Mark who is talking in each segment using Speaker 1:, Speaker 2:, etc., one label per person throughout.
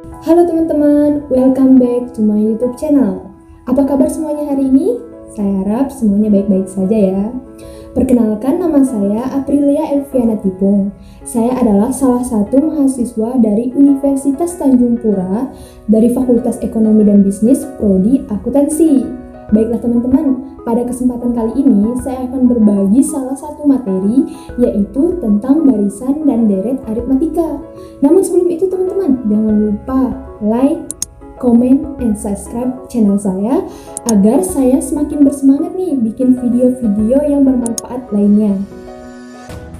Speaker 1: Halo teman-teman, welcome back to my YouTube channel. Apa kabar semuanya hari ini? Saya harap semuanya baik-baik saja ya. Perkenalkan, nama saya Aprilia Elviana Tipung. Saya adalah salah satu mahasiswa dari Universitas Tanjung Pura dari Fakultas Ekonomi dan Bisnis Prodi Akuntansi. Baiklah teman-teman, pada kesempatan kali ini saya akan berbagi salah satu materi, yaitu tentang barisan dan deret aritmatika. Namun sebelum itu teman-teman, jangan lupa like, comment, and subscribe channel saya agar saya semakin bersemangat nih bikin video-video yang bermanfaat lainnya.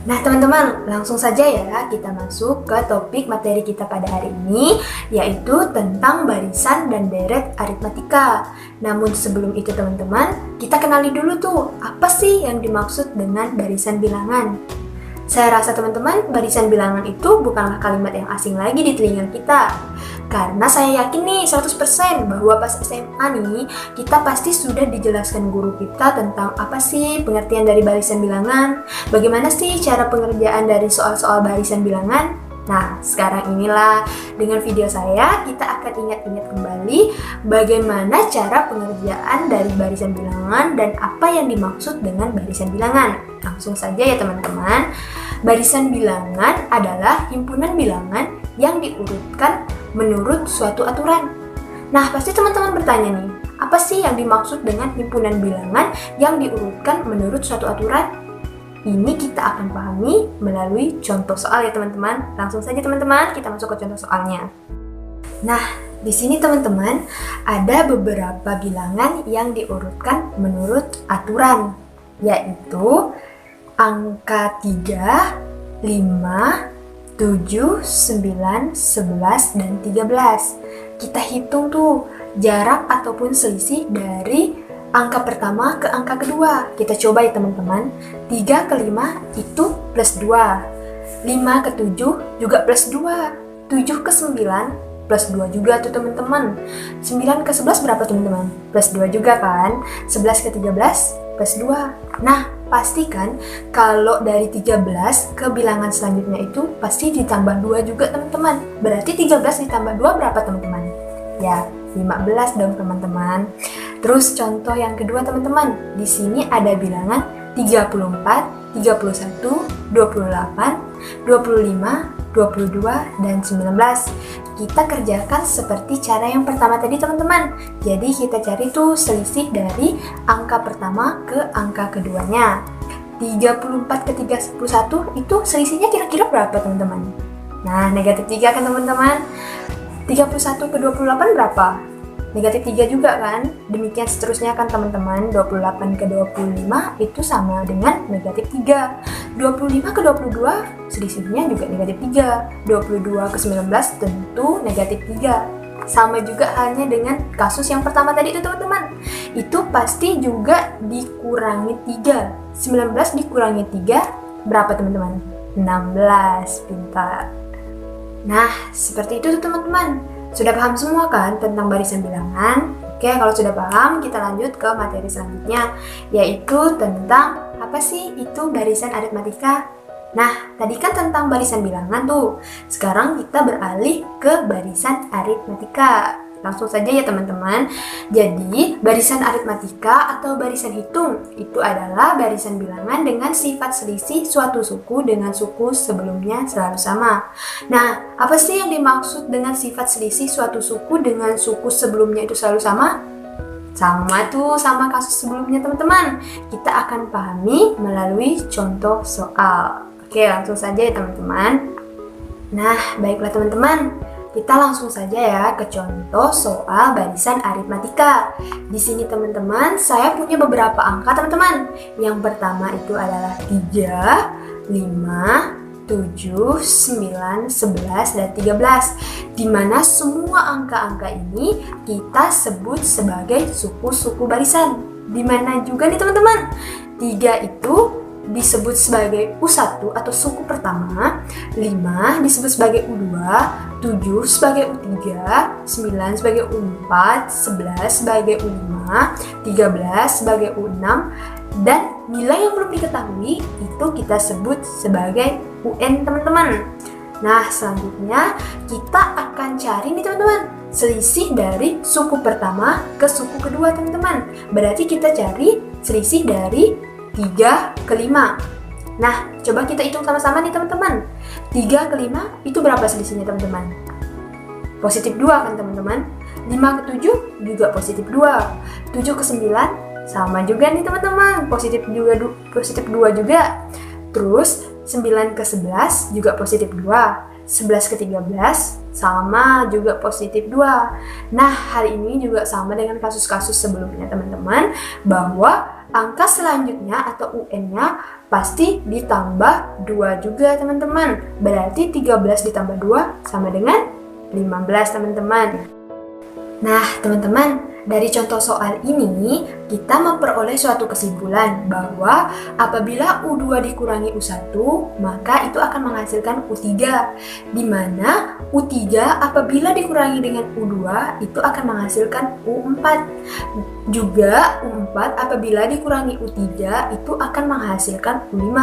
Speaker 2: Nah teman-teman, langsung saja ya kita masuk ke topik materi kita pada hari ini, yaitu tentang barisan dan deret aritmatika. Namun sebelum itu teman-teman, kita kenali dulu tuh apa sih yang dimaksud dengan barisan bilangan. Saya rasa teman-teman, barisan bilangan itu bukanlah kalimat yang asing lagi di telinga kita. Karena saya yakin nih 100% bahwa pas SMA nih, kita pasti sudah dijelaskan guru kita tentang apa sih pengertian dari barisan bilangan, bagaimana sih cara pengerjaan dari soal-soal barisan bilangan. Nah, sekarang inilah dengan video saya kita akan ingat-ingat kembali bagaimana cara pengerjaan dari barisan bilangan dan apa yang dimaksud dengan barisan bilangan. Langsung saja ya teman-teman. Barisan bilangan adalah himpunan bilangan yang diurutkan menurut suatu aturan. Nah, pasti teman-teman bertanya nih, apa sih yang dimaksud dengan himpunan bilangan yang diurutkan menurut suatu aturan? Ini kita akan pahami melalui contoh soal ya teman-teman. Langsung saja teman-teman, kita masuk ke contoh soalnya. Nah, di sini teman-teman ada beberapa bilangan yang diurutkan menurut aturan, yaitu angka 3, 5, 7, 9, 11, dan 13. Kita hitung tuh jarak ataupun selisih dari angka pertama ke angka kedua. Kita coba ya teman-teman. 3 ke 5 itu plus 2. 5 ke 7 juga plus 2. 7 ke 9 plus 2 juga tuh teman-teman. 9 ke 11 berapa teman-teman? Plus 2 juga kan? 11 ke 13 plus 2. Nah, pastikan kalau dari 13 ke bilangan selanjutnya itu pasti ditambah 2 juga teman-teman. Berarti 13 ditambah 2 berapa teman-teman? Ya, 15 dong teman-teman. Terus contoh yang kedua teman-teman. Di sini ada bilangan 34, 31, 28, 25, 22, dan 19. Kita kerjakan seperti cara yang pertama tadi teman-teman. Jadi kita cari tuh selisih dari angka pertama ke angka keduanya. 34 ke 31 itu selisihnya kira-kira berapa teman-teman? Nah, negatif 3 kan teman-teman. 31 ke 28 berapa? Negatif 3 juga kan? Demikian seterusnya kan teman-teman. 28 ke 25 itu sama dengan negatif 3. 25 ke 22 selisihnya juga negatif 3. 22 ke 19 tentu negatif 3. Sama juga halnya dengan kasus yang pertama tadi itu teman-teman. Itu pasti juga dikurangi 3. 19 dikurangi 3 berapa teman-teman? 16. Pintar. Nah, seperti itu tuh teman-teman. Sudah paham semua kan tentang barisan bilangan? Oke, kalau sudah paham, kita lanjut ke materi selanjutnya, yaitu tentang apa sih itu barisan aritmatika. Nah, tadi kan tentang barisan bilangan tuh. Sekarang kita beralih ke barisan aritmatika. Langsung saja ya teman-teman. Jadi, barisan aritmatika atau barisan hitung itu adalah barisan bilangan dengan sifat selisih suatu suku dengan suku sebelumnya selalu sama. Nah, apa sih yang dimaksud dengan sifat selisih suatu suku dengan suku sebelumnya itu selalu sama? Sama tuh, sama kasus sebelumnya teman-teman. Kita akan pahami melalui contoh soal. Oke, langsung saja ya teman-teman. Nah, baiklah teman-teman. Kita langsung saja ya ke contoh soal barisan aritmatika. Di sini teman-teman, saya punya beberapa angka teman-teman. Yang pertama itu adalah 3, 5, 7, 9, 11, dan 13. Di mana semua angka-angka ini kita sebut sebagai suku-suku barisan. Di mana juga nih teman-teman, 3 itu disebut sebagai U1 atau suku pertama, 5 disebut sebagai U2, 7 sebagai U3, 9 sebagai U4, 11 sebagai U5, 13 sebagai U6, dan nilai yang belum diketahui itu kita sebut sebagai UN teman-teman. Nah, selanjutnya kita akan cari nih teman-teman, selisih dari suku pertama ke suku kedua teman-teman. Berarti kita cari selisih dari 3 ke 5. Nah, coba kita hitung sama-sama nih teman-teman. 3 ke 5 itu berapa selisihnya teman-teman? Positif 2 kan teman-teman? 5 ke 7 juga positif 2. 7 ke 9 sama juga nih teman-teman, positif 2 juga. Terus 9 ke 11 juga positif 2. 11 ke 13 sama juga positif 2. Nah, hari ini juga sama dengan kasus-kasus sebelumnya teman-teman, bahwa angka selanjutnya atau UN-nya pasti ditambah 2 juga teman-teman. Berarti 13 ditambah 2 sama dengan 15 teman-teman. Nah, teman-teman, dari contoh soal ini, kita memperoleh suatu kesimpulan bahwa apabila U2 dikurangi U1, maka itu akan menghasilkan U3. Di mana U3 apabila dikurangi dengan U2, itu akan menghasilkan U4. Juga U4 apabila dikurangi U3, itu akan menghasilkan U5.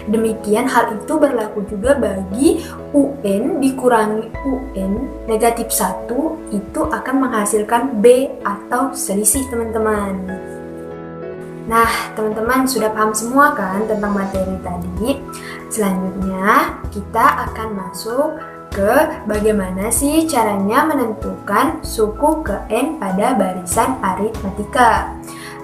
Speaker 2: Demikian hal itu berlaku juga bagi UN dikurangi UN negatif 1, itu akan menghasilkan B atau selisih teman-teman. Nah, teman-teman sudah paham semua kan tentang materi tadi? Selanjutnya kita akan masuk ke bagaimana sih caranya menentukan suku ke N pada barisan aritmatika.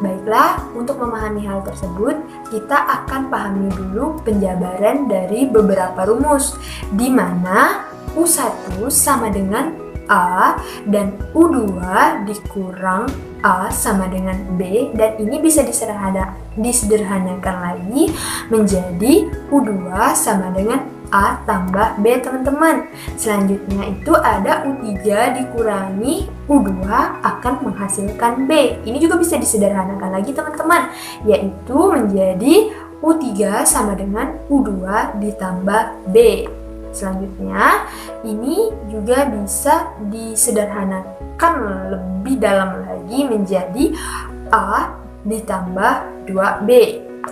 Speaker 2: Baiklah, untuk memahami hal tersebut, kita akan pahami dulu penjabaran dari beberapa rumus, di mana U1 sama dengan A dan U2 dikurang A sama dengan B, dan ini bisa disederhanakan lagi menjadi U2 sama dengan A tambah B teman-teman. Selanjutnya itu ada U3 dikurangi U2 akan menghasilkan B. Ini juga bisa disederhanakan lagi teman-teman, yaitu menjadi U3 sama dengan U2 ditambah B. Selanjutnya, ini juga bisa disederhanakan lebih dalam lagi menjadi A ditambah 2B.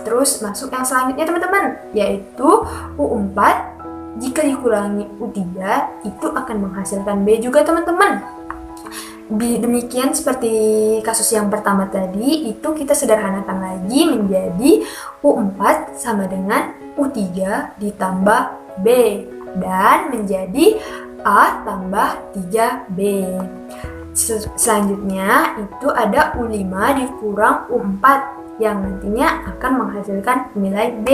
Speaker 2: Terus masuk yang selanjutnya teman-teman, yaitu U4 jika dikurangi U3 itu akan menghasilkan B juga teman-teman. Demikian seperti kasus yang pertama tadi, itu kita sederhanakan lagi menjadi U4 sama dengan U3 ditambah B, dan menjadi A tambah 3B. Selanjutnya itu ada U5 dikurang U4 yang nantinya akan menghasilkan nilai B.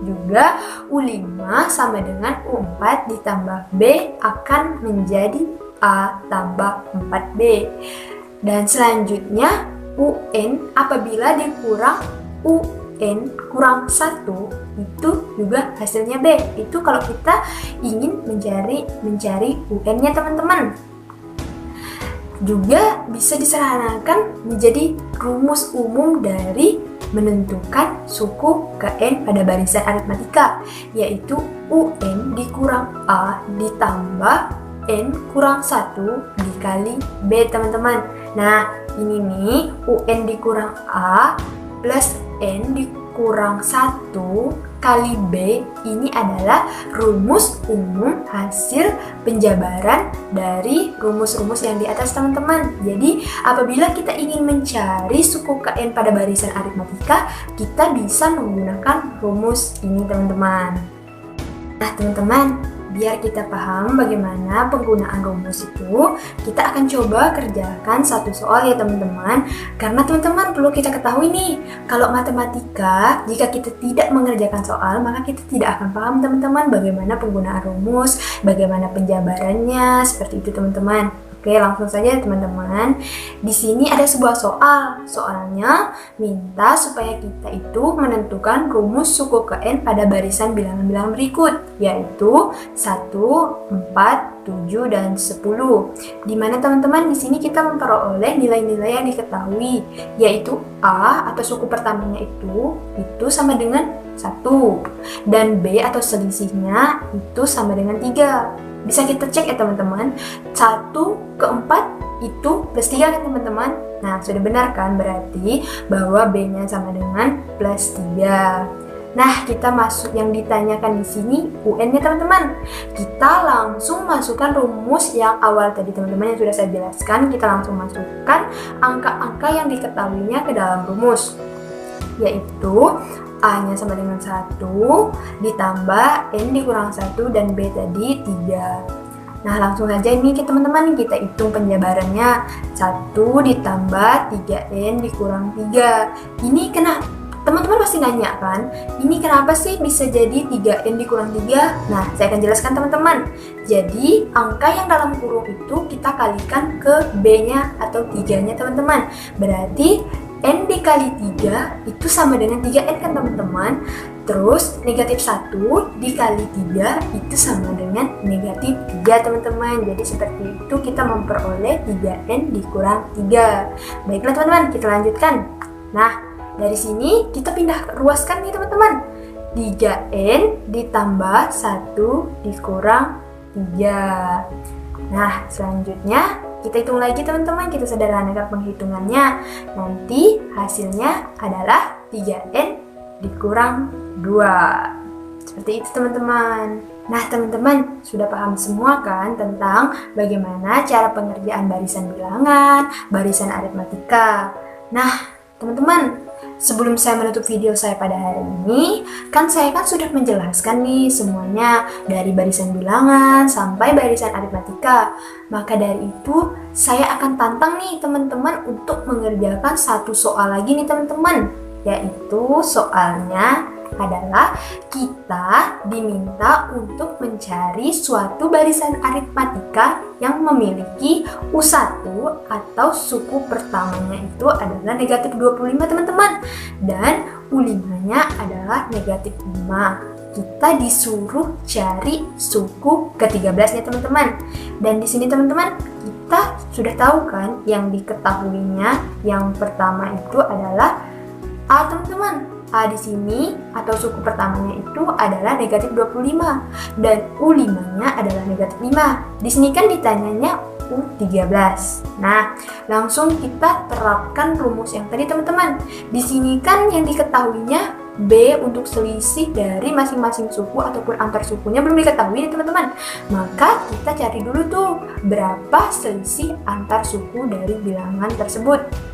Speaker 2: Juga U5 sama dengan U4 ditambah B akan menjadi A tambah 4B. Dan selanjutnya UN apabila dikurang UN kurang 1 itu juga hasilnya B. Itu kalau kita ingin mencari UN-nya teman-teman. Juga bisa disederhanakan menjadi rumus umum dari menentukan suku ke N pada barisan aritmatika, yaitu UN dikurang A ditambah N kurang 1 dikali B teman-teman. Nah, ini nih UN dikurang A plus N dikurang 1 kali B, ini adalah rumus umum hasil penjabaran dari rumus-rumus yang di atas teman-teman. Jadi apabila kita ingin mencari suku ke N pada barisan aritmatika, kita bisa menggunakan rumus ini teman-teman. Nah teman-teman, biar kita paham bagaimana penggunaan rumus itu, kita akan coba kerjakan satu soal ya teman-teman. Karena teman-teman perlu kita ketahui nih, kalau matematika, jika kita tidak mengerjakan soal, maka kita tidak akan paham teman-teman bagaimana penggunaan rumus, bagaimana penjabarannya, seperti itu teman-teman. Oke, langsung saja teman-teman. Di sini ada sebuah soal. Soalnya minta supaya kita itu menentukan rumus suku ke N pada barisan bilangan-bilangan berikut, yaitu 1, 4, 7, dan 10. Dimana teman-teman di sini kita memperoleh nilai-nilai yang diketahui, yaitu A atau suku pertamanya itu sama dengan 1, dan B atau selisihnya itu sama dengan 3. Bisa kita cek ya teman-teman, 1 ke 4 itu plus 3 kan teman-teman. Nah sudah benar kan, berarti bahwa B nya sama dengan plus 3. Nah, kita masuk yang ditanyakan di sini UN-nya teman-teman. Kita langsung masukkan rumus yang awal tadi teman-teman yang sudah saya jelaskan. Kita langsung masukkan angka-angka yang diketahuinya ke dalam rumus, yaitu A-nya sama dengan 1 ditambah N dikurang 1 dan B tadi 3. Nah, langsung saja ini teman-teman kita hitung penjabarannya. 1 ditambah 3N dikurang 3. Ini kenapa? Teman-teman pasti nanya kan, ini kenapa sih bisa jadi 3N dikurang 3? Nah, saya akan jelaskan teman-teman. Jadi, angka yang dalam kurung itu kita kalikan ke B-nya atau 3-nya teman-teman. Berarti N dikali 3 itu sama dengan 3N kan teman-teman. Terus negatif 1 dikali 3 itu sama dengan negatif 3 teman-teman. Jadi seperti itu kita memperoleh 3N dikurang 3. Baiklah teman-teman, kita lanjutkan. Nah, dari sini kita pindah ruaskan nih teman-teman. 3N ditambah 1 dikurang 3. Nah, selanjutnya kita hitung lagi teman-teman, kita sederhanakan penghitungannya. Nanti hasilnya adalah 3N dikurang 2. Seperti itu teman-teman. Nah teman-teman, sudah paham semua kan tentang bagaimana cara pengerjaan barisan bilangan, barisan aritmatika. Nah teman-teman, sebelum saya menutup video saya pada hari ini, saya sudah menjelaskan nih semuanya dari barisan bilangan sampai barisan aritmatika. Maka dari itu, saya akan tantang nih teman-teman untuk mengerjakan satu soal lagi nih teman-teman. Yaitu soalnya adalah kita diminta untuk mencari suatu barisan aritmatika yang memiliki U1 atau suku pertamanya itu adalah negatif 25 teman-teman, dan U5-nya adalah negatif 5. Kita disuruh cari suku ke-13-nya teman-teman. Dan di sini teman-teman, kita sudah tahu kan yang diketahuinya yang pertama itu adalah A teman-teman. A di sini atau suku pertamanya itu adalah negatif 25 dan U5-nya adalah negatif 5. Di sini kan ditanyanya U13. Nah, langsung kita terapkan rumus yang tadi teman-teman. Di sini kan yang diketahuinya B untuk selisih dari masing-masing suku ataupun antar sukunya belum diketahui nih teman-teman. Maka kita cari dulu tuh berapa selisih antar suku dari bilangan tersebut.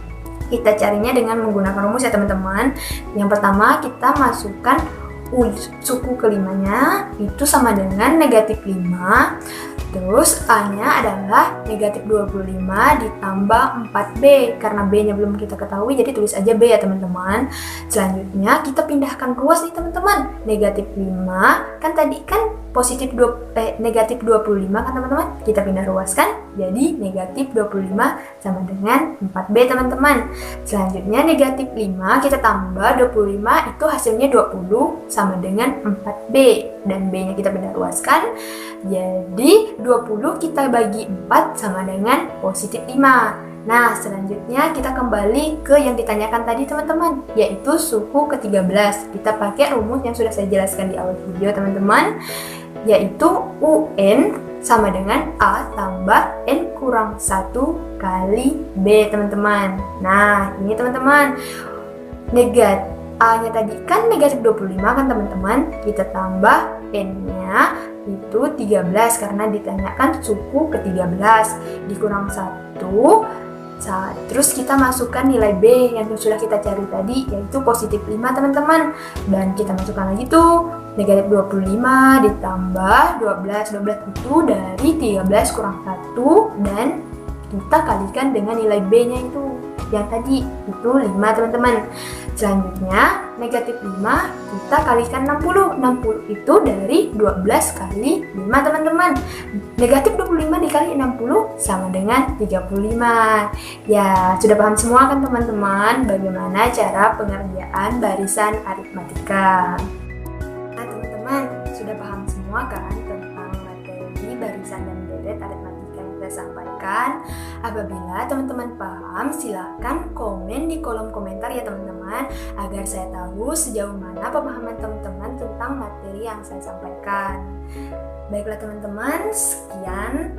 Speaker 2: Kita carinya dengan menggunakan rumus ya teman-teman. Yang pertama kita masukkan suku kelimanya itu sama dengan negatif 5. Terus A-nya adalah negatif 25 ditambah 4B. Karena B-nya belum kita ketahui, jadi tulis aja B ya teman-teman. Selanjutnya kita pindahkan ruas nih teman-teman. Negatif 5, kan tadi kan negatif 25 kan teman-teman. Kita pindah ruaskan, jadi negatif 25 sama dengan 4B teman-teman. Selanjutnya negatif 5 kita tambah 25 itu hasilnya 20 sama dengan 4B. Dan B-nya kita pindah ruaskan, jadi 20 kita bagi 4 sama dengan positif 5. Nah, selanjutnya kita kembali ke yang ditanyakan tadi teman-teman, yaitu suku ke-13. Kita pakai rumus yang sudah saya jelaskan di awal video teman-teman, yaitu UN sama dengan A tambah N kurang 1 kali B teman-teman. Nah, ini teman-teman, A-nya tadi kan negatif 25 kan teman-teman, kita tambah N-nya itu 13 karena ditanyakan suku ke-13 dikurang 1. Terus kita masukkan nilai B yang sudah kita cari tadi, yaitu positif 5 teman-teman. Dan kita masukkan lagi tuh negatif 25 ditambah 12 itu dari 13 kurang 1, dan kita kalikan dengan nilai B-nya itu yang tadi itu 5 teman-teman. Selanjutnya negatif 5 kita kalikan 60. 60 itu dari 12 kali 5 teman-teman. Negatif 25 dikali 60 sama dengan 35. Ya, sudah paham semua kan teman-teman bagaimana cara pengerjaan barisan aritmatika. Nah teman-teman, sudah paham semua kan tentang materi barisan dan deret aritmatika yang saya sampaikan. Apabila teman-teman paham, silakan komen di kolom komentar ya teman-teman, agar saya tahu sejauh mana pemahaman teman-teman tentang materi yang saya sampaikan. Baiklah teman-teman, sekian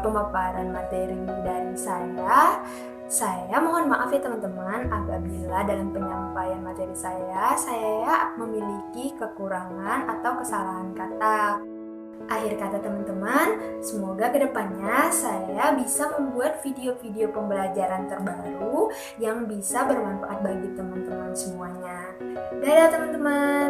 Speaker 2: pemaparan materi dari saya. Saya mohon maaf ya teman-teman apabila dalam penyampaian materi saya memiliki kekurangan atau kesalahan kata. Akhir kata teman-teman, semoga kedepannya saya bisa membuat video-video pembelajaran terbaru yang bisa bermanfaat bagi teman-teman semuanya. Dadah teman-teman!